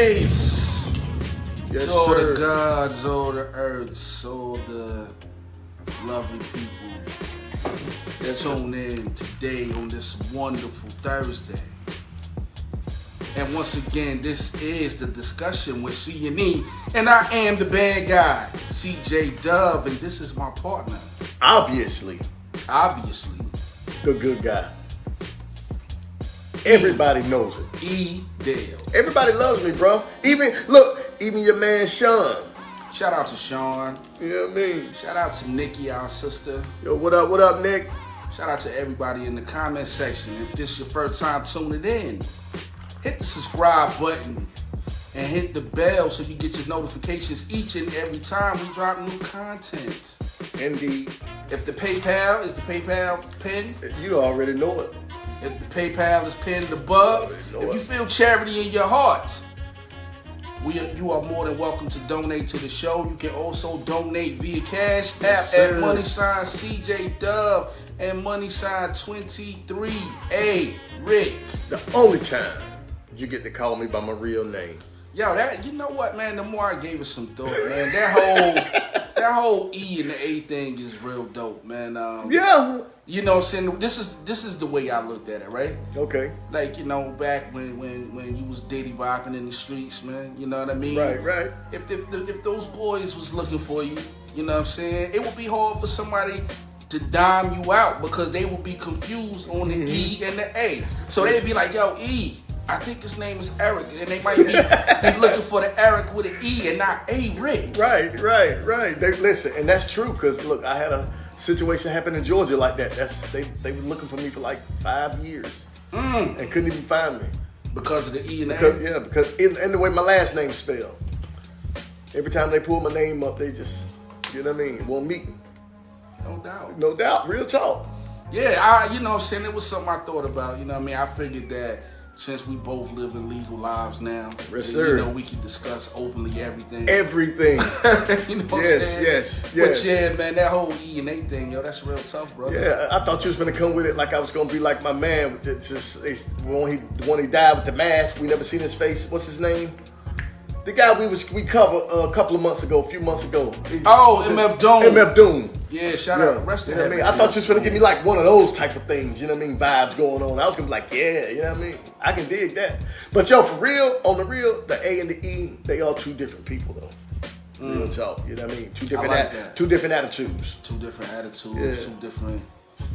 Peace. Yes, To all sir. the gods, all the earths, all the lovely people that tune in today on this wonderful Thursday. And once again, this is the discussion with C&E, and I am the bad guy, CJ Dove, and this is my partner. Obviously, The good guy. Everybody knows it. E. Dale. Everybody loves me, bro. Even your man Sean. Shout out to Sean. You know what I mean? Shout out to Nikki, our sister. Yo, what up, Nick? Shout out to everybody in the comment section. If this is your first time tuning in, hit the subscribe button and hit the bell so you get your notifications each and every time we drop new content. Indeed. If the PayPal is the PayPal pin, You already know it. if the PayPal is pinned above, if you feel charity in your heart, you are more than welcome to donate to the show. You can also donate via Cash App at $CJ Dove and $23A Rick. The only time you get to call me by my real name. Yo, you know what, man? The more I gave it some thought, man, that whole E and the A thing is real dope, man. Yeah. You know what I'm saying? This is the way I looked at it, right? Okay. Like, you know, back when you was diddy bopping in the streets, man. You know what I mean? Right. If those boys was looking for you, you know what I'm saying? It would be hard for somebody to dime you out because they would be confused on the E and the A. So they'd be like, yo, E, I think his name is Eric. And they might be looking for the Eric with an E and not A Rick. Right. Listen, and that's true because, look, I had a situation happen in Georgia like that. They were looking for me for like 5 years and couldn't even find me. Because of the E and the A? Because in the way my last name's spelled. Every time they pull my name up, they just, you know what I mean, won't meet me. No doubt. Real talk. Yeah, you know what I'm saying? It was something I thought about. You know what I mean? I figured that since we both live in legal lives now, yes, sir. You know, we can discuss openly everything. Everything. You know what I'm saying? Yes. But yeah, man, that whole E and A thing, yo, that's real tough, bro. Yeah, I thought you was gonna come with it like I was gonna be like my man with when he died with the mask. We never seen his face. What's his name? The guy we covered a few months ago. MF Doom. MF Doom. Yeah, shout out. Rest in peace. I thought you was gonna give me like one of those type of things. You know what I mean? Vibes going on. I was gonna be like, yeah, you know what I mean? I can dig that. But yo, for real, on the real, the A and the E, they are two different people though. Real talk. You know what I mean? Two different attitudes. Two different attitudes.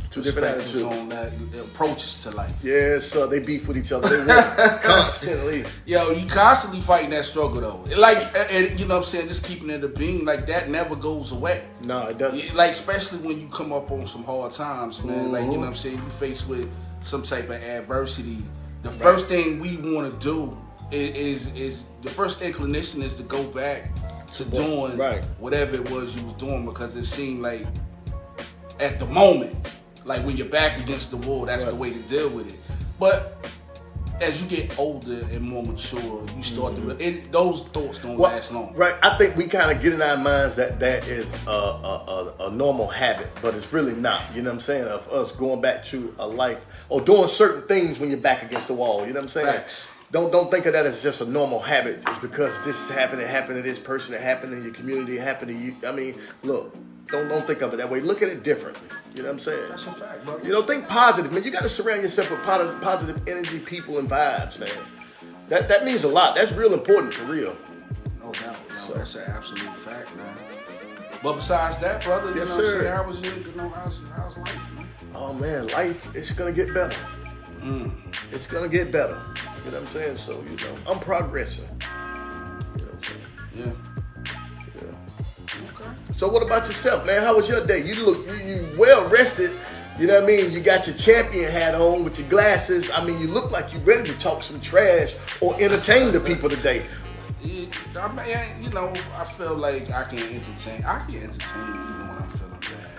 Two different attitudes on that approaches to life. Yes, they beef with each other. They work constantly. Yo, you constantly fighting that struggle though. Like, and you know what I'm saying, just keeping it a being like that never goes away. No, it doesn't. Like, especially when you come up on some hard times, man. Like, you know what I'm saying, you faced with some type of adversity. The first thing we want to do is the first inclination is to go back to doing whatever it was you was doing because it seemed like at the moment, like when you're back against the wall, that's the way to deal with it. But as you get older and more mature, you start to those thoughts don't last long. Right. I think we kind of get in our minds that is a normal habit, but it's really not. You know what I'm saying? Of us going back to a life or doing certain things when you're back against the wall. You know what I'm saying? Facts. Don't think of that as just a normal habit. It's because this happened, it happened to this person, it happened in your community, it happened to you. I mean, look, don't think of it that way. Look at it differently. You know what I'm saying? That's a fact, bro. You know, think positive, man. You got to surround yourself with positive energy, people, and vibes, man. That means a lot. That's real important for real. No doubt. No, that's an absolute fact, man. But besides that, brother, you know yes, what I'm sir. saying? How was how's life, man? Oh man, life is gonna get better. It's gonna get better. You know what I'm saying? So, you know, I'm progressing. You know what I'm saying? Yeah. Okay. So what about yourself, man? How was your day? You look you well rested. You know what I mean? You got your champion hat on with your glasses. I mean, you look like you ready to talk some trash or entertain the people today. Yeah, I mean, you know, I feel like I can entertain even when I'm feeling bad.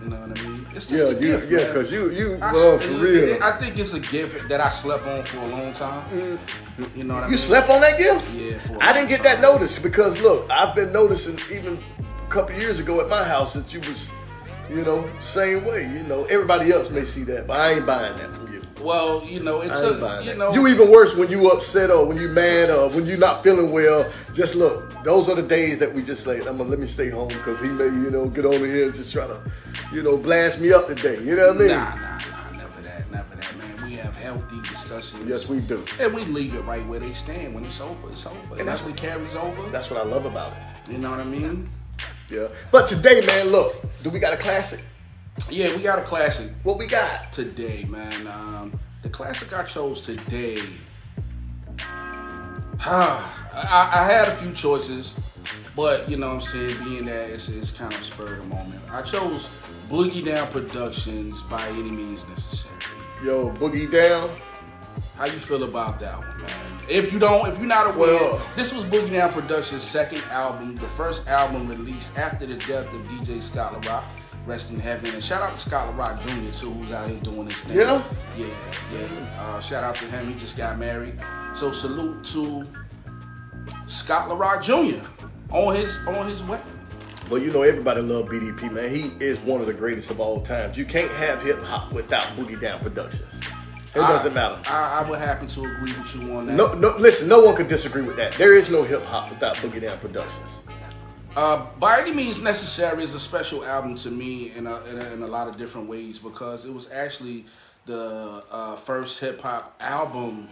You know what I mean? It's just a gift, yeah, because for real. I think it's a gift that I slept on for a long time. You know what I mean? You slept on that gift? Yeah. I didn't get that notice because look, I've been noticing even a couple years ago at my house that you was, you know, same way. You know, everybody else may see that, but I ain't buying that from you. Well, you know, it took, you know. You even worse when you upset or when you mad or when you're not feeling well. Just look, those are the days that we just say, let me stay home because he may, you know, get on here and just try to, you know, blast me up today. You know what I mean? Nah, never that, man. We have healthy discussions. Yes, we do. And we leave it right where they stand. When it's over, it's over. And that's what carries over. That's what I love about it. You know what I mean? Yeah. But today, man, look, do we got a classic? Yeah, we got a classic. What we got? Today, man. The classic I chose today. I had a few choices, but you know what I'm saying, being that it's kind of spur of the moment. I chose Boogie Down Productions, By Any Means Necessary. Yo, Boogie Down. How you feel about that one, man? If you're not aware, this was Boogie Down Productions' second album, the first album released after the death of DJ Scott LaRock. Rest in heaven. And shout out to Scott LaRock Jr. too, who's out here doing this thing. Yeah? Yeah. Shout out to him. He just got married. So salute to Scott LaRock Jr. on his wedding. Well, you know, everybody love BDP, man. He is one of the greatest of all times. You can't have hip hop without Boogie Down Productions. It doesn't matter. I would happen to agree with you on that. No, listen, no one could disagree with that. There is no hip hop without Boogie Down Productions. By Any Means Necessary is a special album to me in a lot of different ways because it was actually the first hip hop album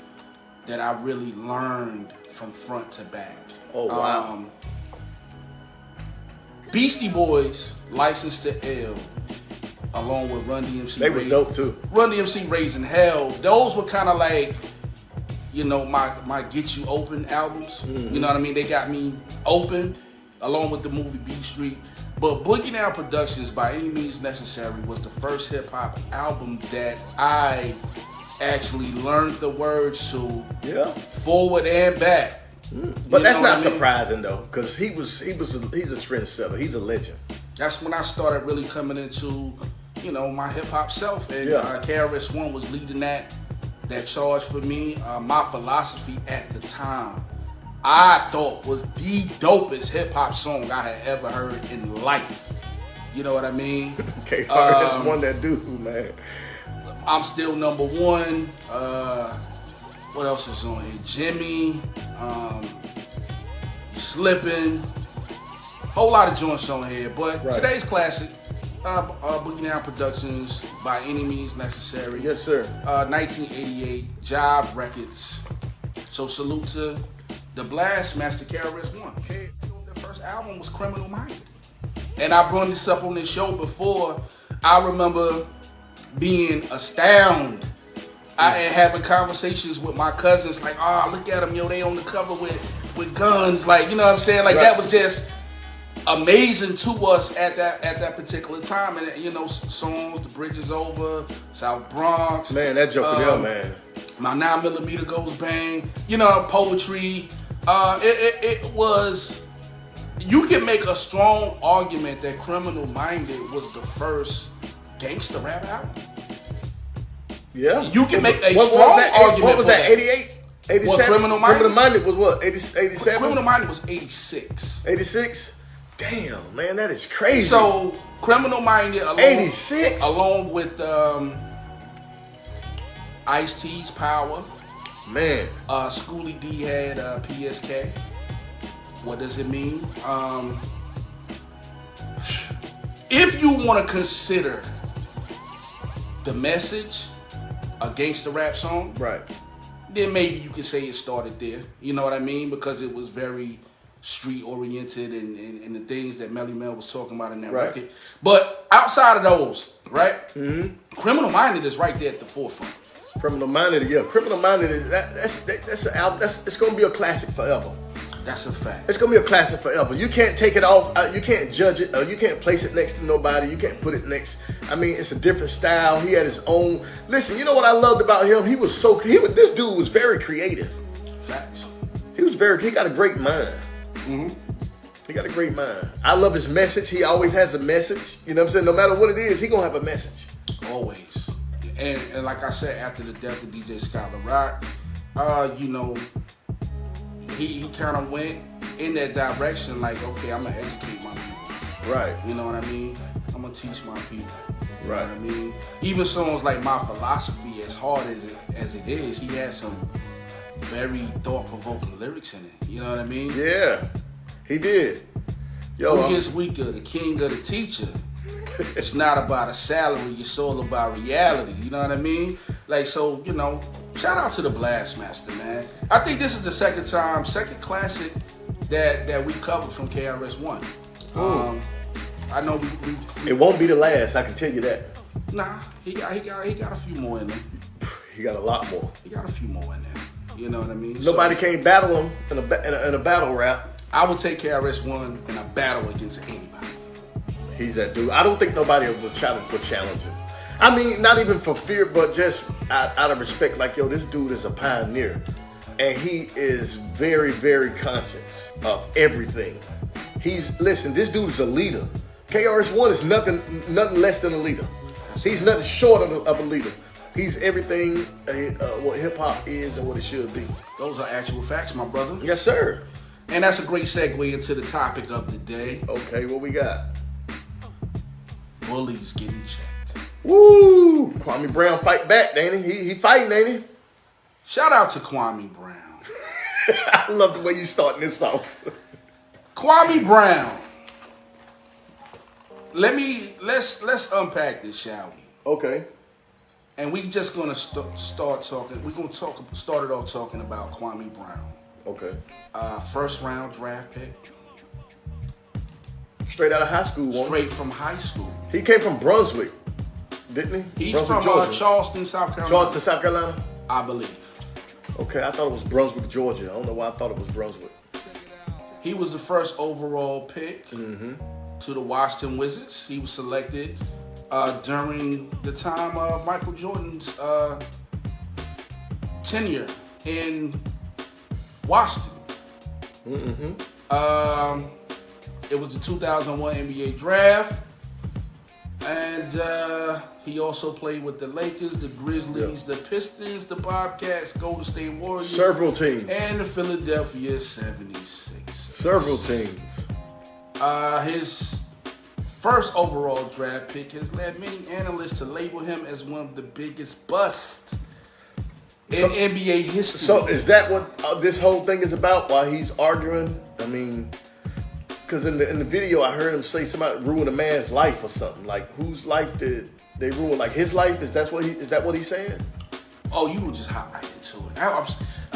that I really learned from front to back. Oh wow! Beastie Boys, License to Ill, along with Run DMC. They was dope too. Run DMC, Raising Hell. Those were kind of like, you know, my Get You Open albums. Mm-hmm. You know what I mean? They got me open. Along with the movie Beat Street. But Boogie Down Productions, By Any Means Necessary, was the first hip-hop album that I actually learned the words to, forward and back. But that's not surprising though, because he's a trendsetter. He's a legend. That's when I started really coming into, you know, my hip-hop self. And KRS-One was leading that charge for me. My philosophy at the time, I thought was the dopest hip-hop song I had ever heard in life. You know what I mean? Okay, that's one that dude, man. I'm Still Number One. What else is on here? Jimmy. Slipping. Whole lot of joints on here. But today's classic, Boogie Down Productions, By Any Means Necessary. Yes, sir. 1988, Jive Records. So salute to the Blast Master KRS-One. Their first album was Criminal Minded. And I brought this up on this show before. I remember being astounded. I had having conversations with my cousins like, oh, look at them, yo, they on the cover with guns. Like, you know what I'm saying? Like, that was just amazing to us at that particular time. And, you know, songs, The Bridge Is Over, South Bronx. Man, that joke there, man. My 9mm Goes Bang. You know, poetry. It was, you can make a strong argument that Criminal Minded was the first gangster rap album. Yeah. You can make a strong argument. What was that, 88? 87? What, Criminal Minded? Criminal Minded was what, 87? Criminal Minded was 86. 86? Damn, man, that is crazy. So, Criminal Minded along, 86? Along with Ice-T's Power. Man. Schoolie D had PSK. What does it mean? If you want to consider the message a gangster rap song, right, then maybe you could say it started there. You know what I mean? Because it was very street oriented and the things that Melly Mel was talking about in that record. But outside of those, right? Mm-hmm. Criminal Minded is right there at the forefront. Criminal Minded, yeah. Criminal Minded is that's an album. It's gonna be a classic forever. That's a fact. It's gonna be a classic forever. You can't take it off. You can't judge it. You can't place it next to nobody. You can't put it next. I mean, it's a different style. He had his own. Listen, you know what I loved about him? This dude was very creative. Facts. He got a great mind. Mm-hmm. He got a great mind. I love his message. He always has a message. You know what I'm saying? No matter what it is, he gonna have a message. Always. And like I said, after the death of DJ Scott LaRock, you know, he kind of went in that direction, like, okay, I'm gonna educate my people. Right. You know what I mean? I'm gonna teach my people. You know what I mean? Even songs like My Philosophy, as hard as it is, he has some very thought-provoking lyrics in it. You know what I mean? Yeah, he did. Yo, Who gets weaker, the king or the teacher? It's not about a salary, it's all about reality. You know what I mean? Like, so, you know, shout out to the Blastmaster, man. I think this is the second classic that we covered from KRS-One. I know we it won't be the last, I can tell you that. Nah, he got a few more in there. He got a lot more. He got a few more in there. You know what I mean? Nobody can't battle him in a battle rap. I would take KRS-One in a battle against anybody. He's that dude. I don't think nobody will challenge him. I mean, not even for fear, but just out of respect. Like, yo, this dude is a pioneer. And he is very, very conscious of everything. Listen, this dude is a leader. KRS-One is nothing less than a leader. He's nothing short of a leader. He's everything what hip-hop is and what it should be. Those are actual facts, my brother. Yes, sir. And that's a great segue into the topic of the day. Okay, what we got? Bullies getting checked. Woo! Kwame Brown fight back, ain't he? He fighting, ain't he? Shout out to Kwame Brown. I love the way you starting this off. Kwame Brown. Let's unpack this, shall we? Okay. And we just gonna start talking. We're gonna start it off talking about Kwame Brown. Okay. First round draft pick. Straight out of high school. Straight from high school. He came from Brunswick, didn't he? He's Brunswick, from Charleston, South Carolina. Charleston, South Carolina? I believe. Okay, I thought it was Brunswick, Georgia. I don't know why I thought it was Brunswick. He was the first overall pick to the Washington Wizards. He was selected during the time of Michael Jordan's tenure in Washington. It was the 2001 NBA draft, and he also played with the Lakers, the Grizzlies, the Pistons, the Bobcats, Golden State Warriors, several teams, and the Philadelphia 76ers. Several teams. His first overall draft pick has led many analysts to label him as one of the biggest busts in NBA history. So is that what this whole thing is about? While he's arguing, I mean, because in the video I heard him say somebody ruined a man's life or something. Like, whose life did they ruin? Like his life? Is that what he's saying? Oh, you were just hop right into it.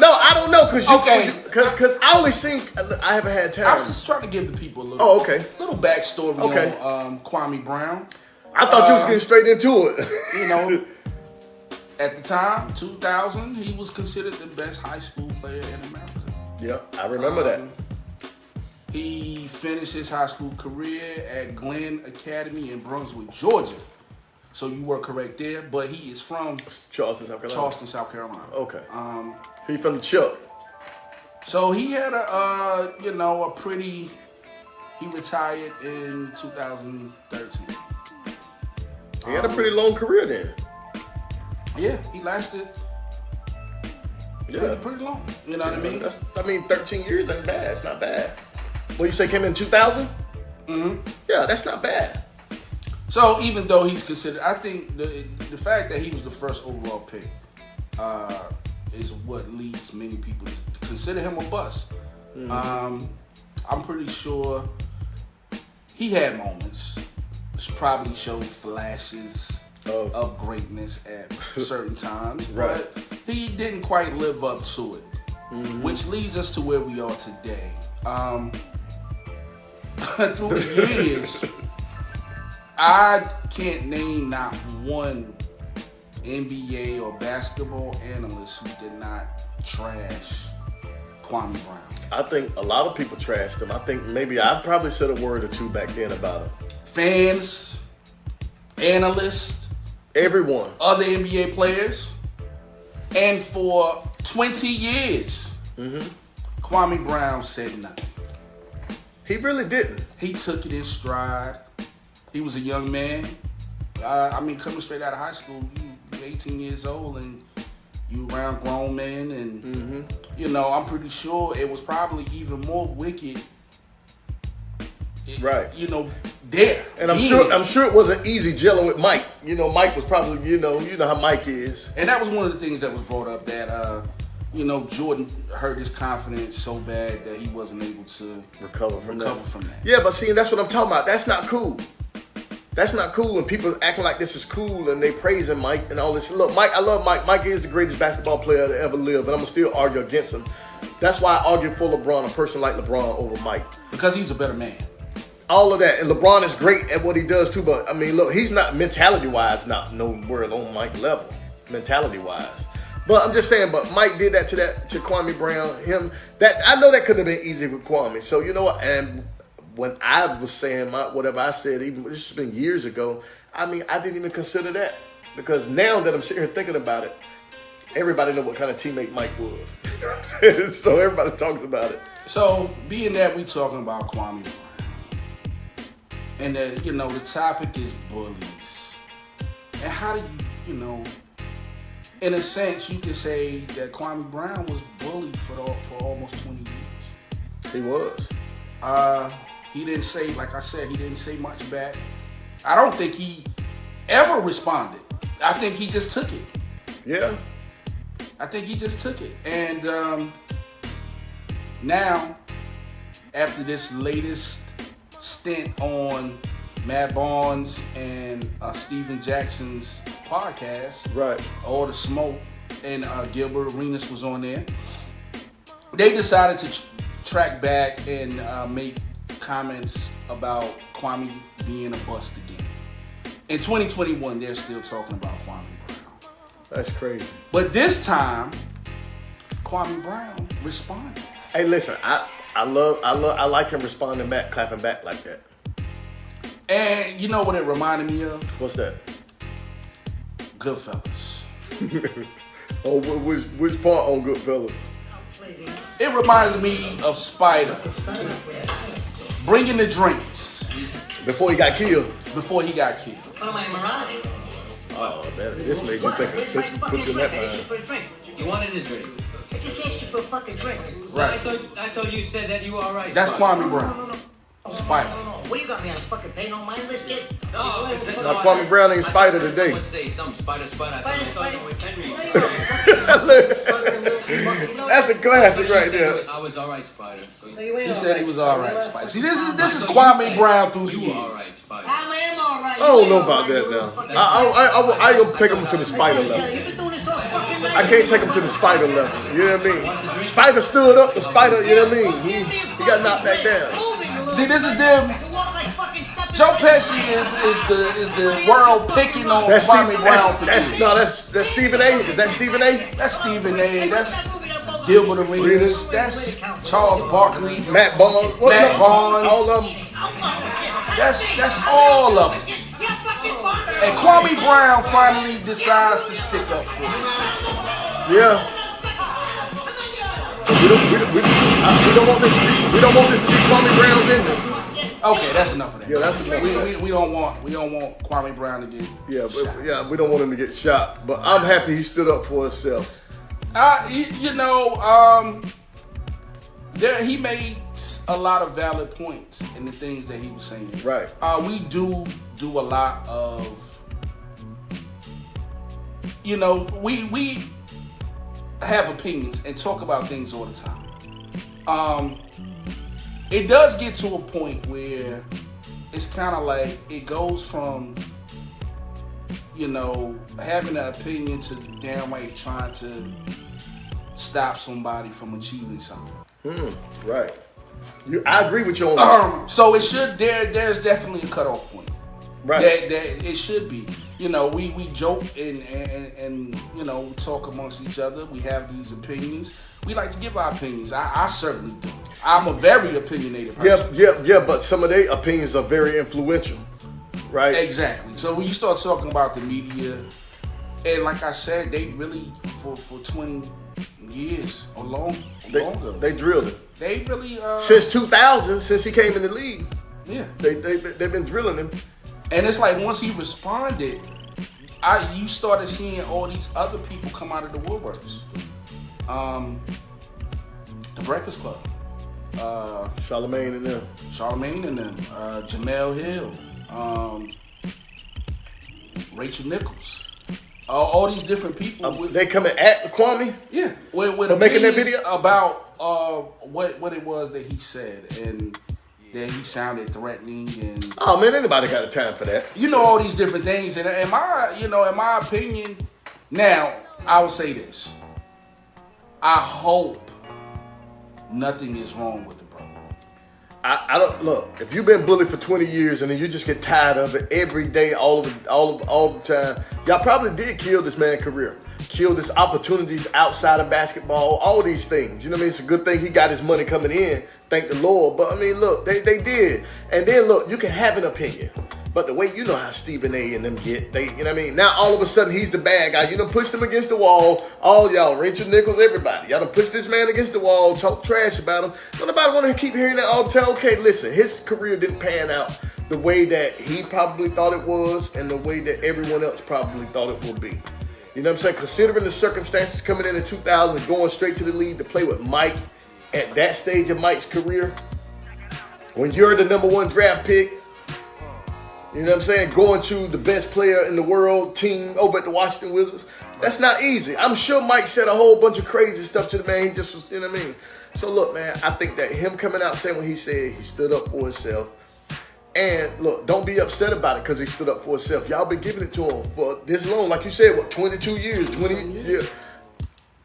No, I don't know because I only seen. I haven't had time. I was just trying to give the people a little. Little backstory on Kwame Brown. I thought you was getting straight into it. You know, at the time, 2000, he was considered the best high school player in America. Yeah, I remember that. He finished his high school career at Glenn Academy in Brunswick, Georgia. So you were correct there, but he is from Charleston, South Carolina. Okay. He from the Chuck. So he had he retired in 2013. He had a pretty long career then. Yeah, he lasted pretty long. You know what I mean? 13 years ain't bad. It's not bad. What you say, came in 2000? Yeah, that's not bad. So even though he's considered, I think the fact that he was the first overall pick is what leads many people to consider him a bust. I'm pretty sure he had moments, which probably showed flashes of greatness at certain times, but he didn't quite live up to it, which leads us to where we are today. Through the years, I can't name not one NBA or basketball analyst who did not trash Kwame Brown. I think a lot of people trashed him. I think maybe I probably said a word or two back then about him. Fans, analysts, everyone, other NBA players, and for 20 years, Kwame Brown said nothing. He really didn't. He took it in stride. He was a young man. Coming straight out of high school, you're 18 years old and you around grown men, and I'm pretty sure it was probably even more wicked. there. And I'm sure it wasn't easy gelling with Mike. You know, Mike was probably, you know how Mike is. And that was one of the things that was brought up that, Jordan hurt his confidence so bad that he wasn't able to recover from that. Yeah, but see, that's what I'm talking about. That's not cool. That's not cool when people acting like this is cool and they praising Mike and all this. Look, Mike, I love Mike. Mike is the greatest basketball player to ever live, and I'm going to still argue against him. That's why I argue for LeBron, a person like LeBron over Mike. Because he's a better man. All of that. And LeBron is great at what he does too, but I mean, look, he's not mentality-wise, not nowhere on Mike level, mentality-wise. But I'm just saying, but Mike did that to Kwame Brown. I know that couldn't have been easy with Kwame. So you know what? And when I was saying whatever I said, even this has been years ago, I mean, I didn't even consider that. Because now that I'm sitting here thinking about it, everybody know what kind of teammate Mike was. You know what I'm saying? So everybody talks about it. So, being that we talking about Kwame Brown, and the topic is bullies. And how do you, in a sense, you could say that Kwame Brown was bullied for almost 20 years. He was. He didn't say, like I said, he didn't say much back. I don't think he ever responded. I think he just took it. Yeah. I think he just took it. And now, after this latest stint on Matt Barnes and Steven Jackson's podcast, right? All the Smoke, and Gilbert Arenas was on there. They decided to track back and make comments about Kwame being a bust again. In 2021, they're still talking about Kwame Brown. That's crazy. But this time, Kwame Brown responded. Hey, listen, I like him responding back, clapping back like that. And you know what it reminded me of? What's that? Goodfellas. Oh, which part on Goodfellas? It reminded me of Spider bringing the drinks before he got killed. Oh, man, this made you think of this. Put you in that mind. You wanted a drink. I just asked you for a fucking drink. Right. I thought you said that you were all right. That's Spider. Kwame Brown. Spider. What, you got me on fucking pay no mind list, kid? No, now, Kwame Brown ain't Spider today. Someone say some Spider. I thought it was Henry. That's a classic right there. I was all right, Spider. He said he was all right, Spider. See, this is Kwame Brown through the You years. were all right, Spider. I am all right. I don't know about that now. I ain't gonna take him to the Spider level. I can't take him to the Spider level. You know what I mean? Spider stood up. The Spider, you know what I mean? He got knocked back down. See, this is them. Joe Pesci is the world picking on Kwame Brown for years. That's Stephen A. Is that Stephen A? That's Stephen A. That's Gilbert Arenas. That's Charles Barkley. Matt Barnes. All of them. That's all of them. And Kwame Brown finally decides to stick up for us. Yeah. We don't want this to be Kwame Brown's ending. Okay, that's enough of that. Yeah, that's enough. We don't want Kwame Brown to get shot. We don't want him to get shot. But I'm happy he stood up for himself. He made a lot of valid points in the things that he was saying. Right. We do a lot of, we have opinions and talk about things all the time. It does get to a point where it's kind of like it goes from, having an opinion to downright trying to stop somebody from achieving something. Right. I agree with you on that. So it should. There's definitely a cutoff point. Right. That it should be. We joke and we talk amongst each other. We have these opinions. We like to give our opinions. I certainly do. I'm a very opinionated person. Yeah. But some of their opinions are very influential. Right. Exactly. So when you start talking about the media, and like I said, they really for 20 years or longer. They drilled it. They really since 2000, since he came in the league. Yeah. They've been drilling him. And it's like once he responded, you started seeing all these other people come out of the woodworks. The Breakfast Club. Charlamagne and them. Jamel Hill, Rachel Nichols. All these different people. They coming at Kwame? Yeah. With making that opinions video? about what it was that he said, and that he sounded threatening, and Oh man, anybody got a time for that? all these different things. And in my opinion, now I will say this: I hope nothing is wrong with the brother. I don't look. If you've been bullied for 20 years and then you just get tired of it every day, all the time, y'all probably did kill this man's career, kill his opportunities outside of basketball, all these things. You know what I mean? It's a good thing he got his money coming in. Thank the Lord. But I mean, look, they did. And then look, you can have an opinion. But the way how Stephen A. and them get, you know what I mean? Now all of a sudden he's the bad guy. You done pushed him against the wall. All y'all, Rachel Nichols, everybody. Y'all done pushed this man against the wall, talk trash about him. Don't nobody want to keep hearing that all the time. Okay, listen, his career didn't pan out the way that he probably thought it was and the way that everyone else probably thought it would be. You know what I'm saying? Considering the circumstances coming in 2000 and going straight to the league to play with Mike at that stage of Mike's career, when you're the #1 draft pick, you know what I'm saying? Going to the best player in the world team over at the Washington Wizards. That's not easy. I'm sure Mike said a whole bunch of crazy stuff to the man. He just was, you know what I mean? So look, man, I think that him coming out saying what he said, he stood up for himself. And look, don't be upset about it because he stood up for himself. Y'all been giving it to him for this long. Like you said, 22 years, 20 years.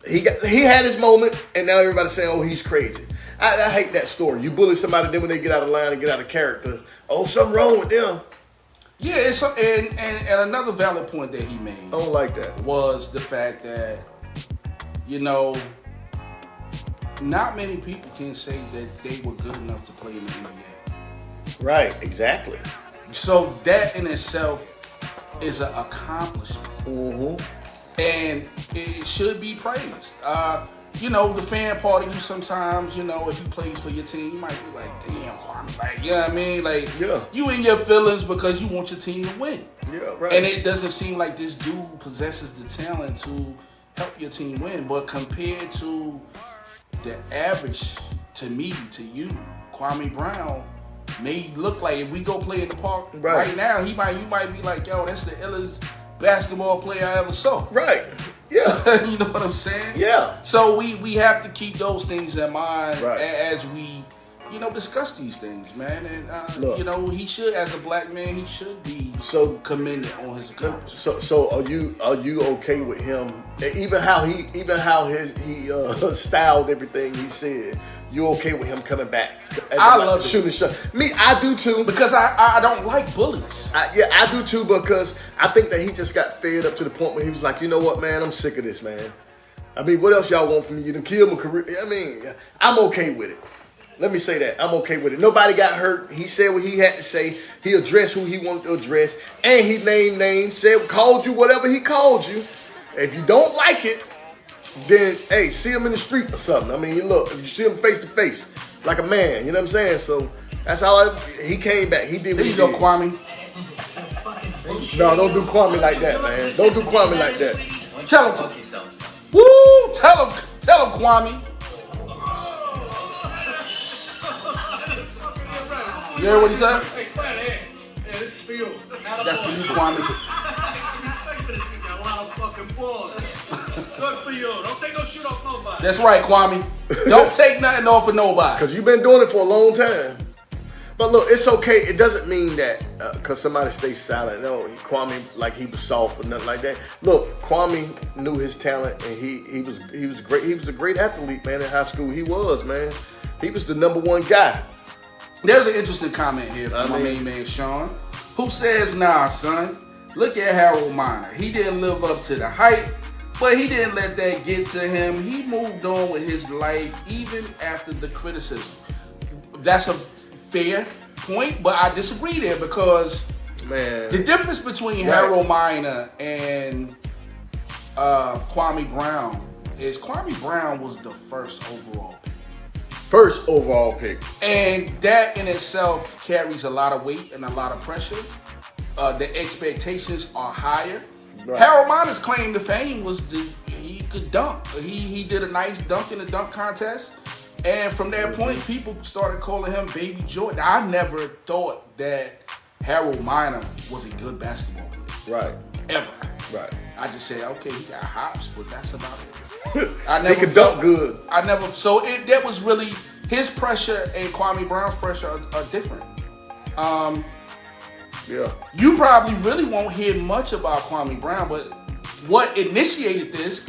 He had his moment, and now everybody's saying, oh, he's crazy. I hate that story. You bully somebody, then when they get out of line and get out of character, oh, something wrong with them. Yeah, and another valid point that he made. I don't like that. Was the fact that, not many people can say that they were good enough to play in the NBA. Right, exactly. So that in itself is an accomplishment. Mm-hmm. And it should be praised. The fan part of you sometimes, if he plays for your team, you might be like, damn, Kwame, like, you know what I mean? Like, you in your feelings because you want your team to win. Yeah, right. And it doesn't seem like this dude possesses the talent to help your team win. But compared to the average, to me, to you, Kwame Brown may look like, if we go play in the park right now, you might be like, yo, that's the illest basketball player I ever saw. Right. Yeah. You know what I'm saying? Yeah. So we have to keep those things in mind as we, discuss these things, man. And he should, as a black man, he should be commended on his accomplishments. So are you okay with him? Even how he styled everything he said. You okay with him coming back? I love shooting shot. Me, I do too. Because I don't like bullies. I do too, because I think that he just got fed up to the point where he was like, you know what, man, I'm sick of this, man. I mean, what else y'all want from me? You done killed my career. I mean, I'm okay with it. Let me say that. I'm okay with it. Nobody got hurt. He said what he had to say. He addressed who he wanted to address. And he named names, called you whatever he called you. If you don't like it, then, hey, see him in the street or something. I mean, if you see him face to face, like a man, you know what I'm saying? So that's how he came back. He did what he did. There you go, Kwame. No, don't do Kwame like that, man. Don't do Kwame like that. Tell him. Woo! Tell him, Kwame. You heard what he said? Hey, Spider, hey. Yeah, this is for you. That's for you, Kwame. Good for you. Don't take no shit off nobody. That's right, Kwame. Don't take nothing off of nobody. Because you've been doing it for a long time. But look, it's okay. It doesn't mean that because somebody stays silent. No, Kwame, like he was soft or nothing like that. Look, Kwame knew his talent, and he was great. He was a great athlete, man. In high school, he was, man. He was the #1 guy. There's an interesting comment here from my main man Sean, who says, "Nah, son, look at Harold Miner. He didn't live up to the hype, but he didn't let that get to him. He moved on with his life even after the criticism." That's a fair point, but I disagree there because the difference between Harold Miner and Kwame Brown is Kwame Brown was the first overall pick. First overall pick. And that in itself carries a lot of weight and a lot of pressure. The expectations are higher. Right. Harold Miner's claim to fame was he could dunk. He did a nice dunk in the dunk contest. And from that point, people started calling him Baby Jordan. I never thought that Harold Miner was a good basketball player. Right. Ever. Right. I just said, okay, he got hops, but that's about it. He could dunk good. That was really his pressure and Kwame Brown's pressure are different. Yeah. You probably really won't hear much about Kwame Brown, but what initiated this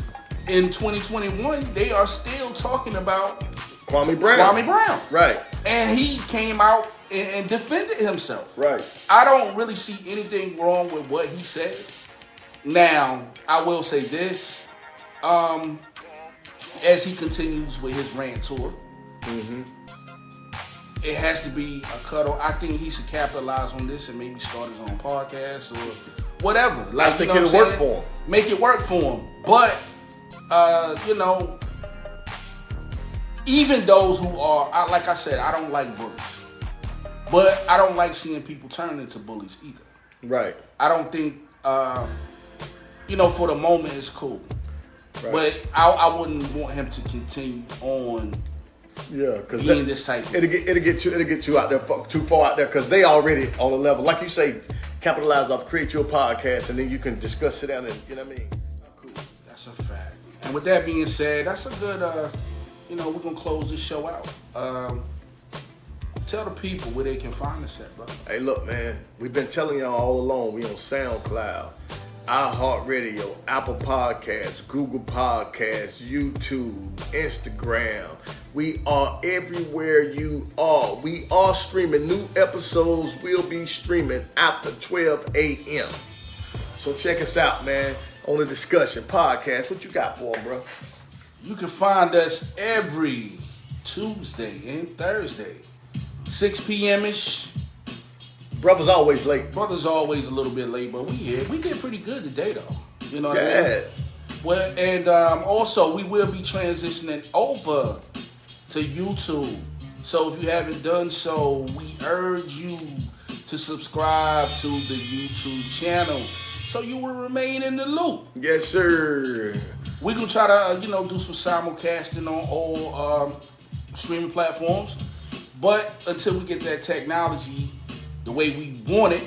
in 2021, they are still talking about Kwame Brown. Kwame Brown. Right. And he came out and defended himself. Right. I don't really see anything wrong with what he said. Now, I will say this. As he continues with his rant tour, it has to be a cutoff. I think he should capitalize on this and maybe start his own podcast or whatever. I think it'll work for him. Make it work for him. But, even those who are, like I said, I don't like bullies. But I don't like seeing people turn into bullies either. Right. I don't think, for the moment it's cool. Right. But I wouldn't want him to continue on. Yeah, because being this type. It'll get too out there, too far out there, because they already on a level, like you say, capitalize off, create your podcast, and then you can discuss it down and you know what I mean. Cool. That's a fact. And with that being said, that's a good. We're gonna close this show out. Tell the people where they can find us at, bro. Hey, look, man, we've been telling y'all all along. We on SoundCloud, iHeartRadio, Apple Podcasts, Google Podcasts, YouTube, Instagram. We are everywhere you are. We are streaming. New episodes will be streaming after 12 a.m. So check us out, man, on the Discussion Podcast. What you got for them, bro? You can find us every Tuesday and Thursday, 6 p.m.-ish. Brother's always late. Brother's always a little bit late, but we here. We did pretty good today, though. You know what I mean? Well, and also, we will be transitioning over to YouTube. So if you haven't done so, we urge you to subscribe to the YouTube channel so you will remain in the loop. Yes, sir. We're going to try to, do some simulcasting on all streaming platforms. But until we get that technology the way we want it,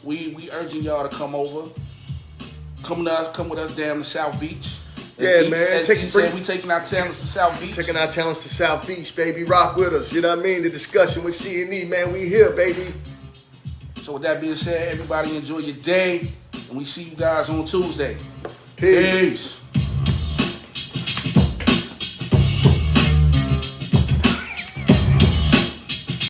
we urging y'all to come over. Come with us down to South Beach. Yeah, man. We taking our talents to South Beach. Taking our talents to South Beach, baby. Rock with us. You know what I mean? The discussion with C&E, man. We here, baby. So with that being said, everybody enjoy your day. And we see you guys on Tuesday. Peace.